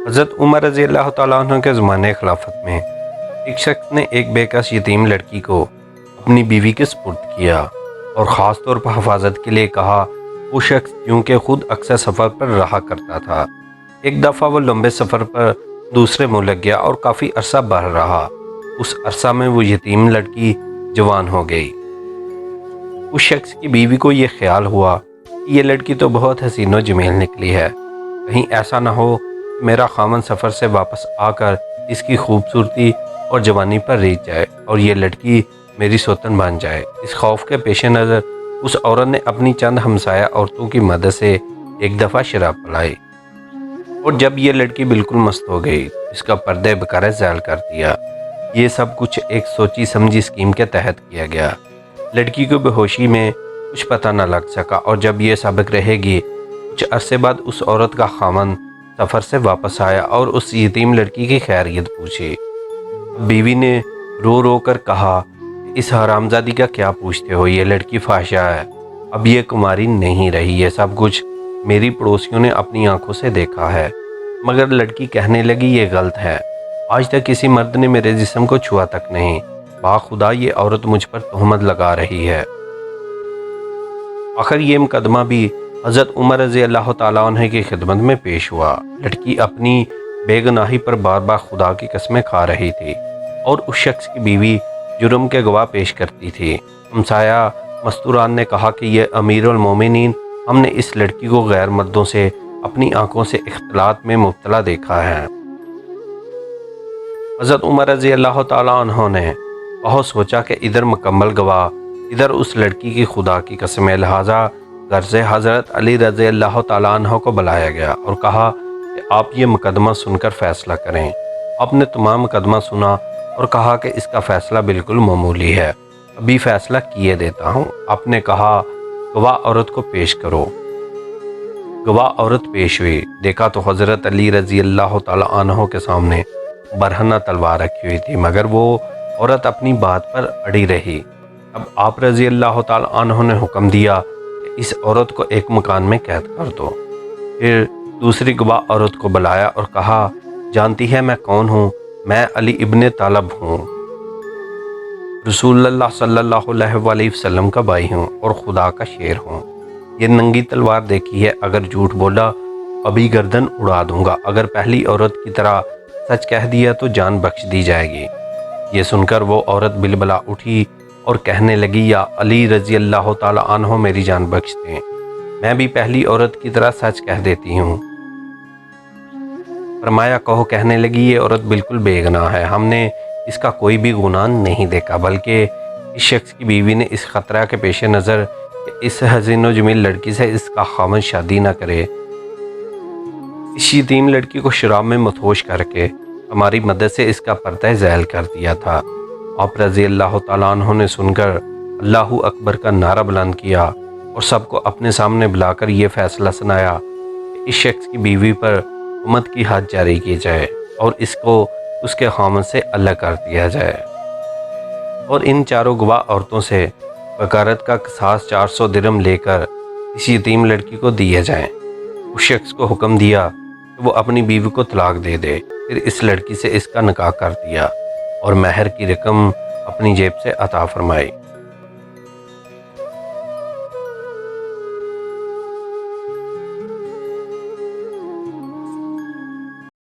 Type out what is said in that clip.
حضرت عمر رضی اللہ تعالیٰ عنہ کے زمانے خلافت میں ایک شخص نے ایک بے کس یتیم لڑکی کو اپنی بیوی کے سپرد کیا اور خاص طور پر حفاظت کے لیے کہا۔ وہ شخص کیونکہ خود اکثر سفر پر رہا کرتا تھا، ایک دفعہ وہ لمبے سفر پر دوسرے ملک گیا اور کافی عرصہ باہر رہا۔ اس عرصہ میں وہ یتیم لڑکی جوان ہو گئی۔ اس شخص کی بیوی کو یہ خیال ہوا کہ یہ لڑکی تو بہت حسین و جمیل نکلی ہے، کہیں ایسا نہ ہو کہ میرا خامن سفر سے واپس آ کر اس کی خوبصورتی اور جوانی پر ریجھ جائے اور یہ لڑکی میری سوتن بن جائے۔ اس خوف کے پیش نظر اس عورت نے اپنی چند ہمسایہ عورتوں کی مدد سے ایک دفعہ شراب پلائی، اور جب یہ لڑکی بالکل مست ہو گئی اس کا پردے بکارے زائل کر دیا۔ یہ سب کچھ ایک سوچی سمجھی اسکیم کے تحت کیا گیا۔ لڑکی کو بے ہوشی میں کچھ پتہ نہ لگ سکا، اور جب یہ سابق رہے گی کچھ عرصے بعد اس عورت کا خامن سفر سے واپس آیا اور اس یتیم لڑکی کی خیریت پوچھی۔ بیوی نے رو رو کر کہا، اس حرامزادی کا کیا پوچھتے ہو، یہ لڑکی فاحشہ ہے، اب یہ کماری نہیں رہی، یہ سب کچھ میری پڑوسیوں نے اپنی آنکھوں سے دیکھا ہے۔ مگر لڑکی کہنے لگی، یہ غلط ہے، آج تک کسی مرد نے میرے جسم کو چھوا تک نہیں، باخدا یہ عورت مجھ پر تہمت لگا رہی ہے۔ آخر یہ مقدمہ بھی حضرت عمر رضی اللہ تعالیٰ عنہ کی خدمت میں پیش ہوا۔ لڑکی اپنی بے گناہی پر بار بار خدا کی قسمیں کھا رہی تھی اور اس شخص کی بیوی جرم کے گواہ پیش کرتی تھی۔ ہمسایہ مستوران نے کہا کہ یہ امیر المومنین، ہم نے اس لڑکی کو غیر مردوں سے اپنی آنکھوں سے اختلاط میں مبتلا دیکھا ہے۔ حضرت عمر رضی اللہ تعالیٰ عنہ نے بہت سوچا کہ ادھر مکمل گواہ، ادھر اس لڑکی کی خدا کی قسمیں، لہٰذا گھر سے حضرت علی رضی اللہ تعالیٰ عنہ کو بلایا گیا اور کہا کہ آپ یہ مقدمہ سن کر فیصلہ کریں۔ آپ نے تمام مقدمہ سنا اور کہا کہ اس کا فیصلہ بالکل معمولی ہے، ابھی فیصلہ کیے دیتا ہوں۔ آپ نے کہا، گواہ عورت کو پیش کرو۔ گواہ عورت پیش ہوئی، دیکھا تو حضرت علی رضی اللہ تعالیٰ عنہ کے سامنے برہنہ تلوار رکھی ہوئی تھی، مگر وہ عورت اپنی بات پر اڑی رہی۔ اب آپ رضی اللہ تعالیٰ عنہ نے حکم دیا کہ اس عورت کو ایک مکان میں قید کر دو۔ پھر دوسری گواہ عورت کو بلایا اور کہا، جانتی ہے میں کون ہوں؟ میں علی ابن طالب ہوں، رسول اللہ صلی اللہ علیہ وآلہ وسلم کا بھائی ہوں اور خدا کا شیر ہوں۔ یہ ننگی تلوار دیکھی ہے، اگر جھوٹ بولا ابھی گردن اڑا دوں گا، اگر پہلی عورت کی طرح سچ کہہ دیا تو جان بخش دی جائے گی۔ یہ سن کر وہ عورت بلبلا اٹھی اور کہنے لگی، یا علی رضی اللہ تعالیٰ عنہ میری جان بخش دیں، میں بھی پہلی عورت کی طرح سچ کہہ دیتی ہوں۔ فرمایا، کہو۔ کہنے لگی، یہ عورت بالکل بے گناہ ہے، ہم نے اس کا کوئی بھی گناہ نہیں دیکھا، بلکہ اس شخص کی بیوی نے اس خطرہ کے پیش نظر کہ اس حسین و جمیل لڑکی سے اس کا خامن شادی نہ کرے، اس یتیم لڑکی کو شراب میں مدہوش کر کے ہماری مدد سے اس کا پردہ زائل کر دیا تھا۔ آپ رضی اللہ تعالیٰ عنہ نے سن کر اللہ اکبر کا نعرہ بلند کیا اور سب کو اپنے سامنے بلا کر یہ فیصلہ سنایا کہ اس شخص کی بیوی پر حکومت کی حد جاری کی جائے اور اس کو اس کے خامن سے الگ کر دیا جائے، اور ان چاروں گواہ عورتوں سے بغارت کا قصاص 400 درہم لے کر اس یتیم لڑکی کو دیے جائیں۔ اس شخص کو حکم دیا کہ وہ اپنی بیوی کو طلاق دے دے، پھر اس لڑکی سے اس کا نکاح کر دیا اور مہر کی رقم اپنی جیب سے عطا فرمائی۔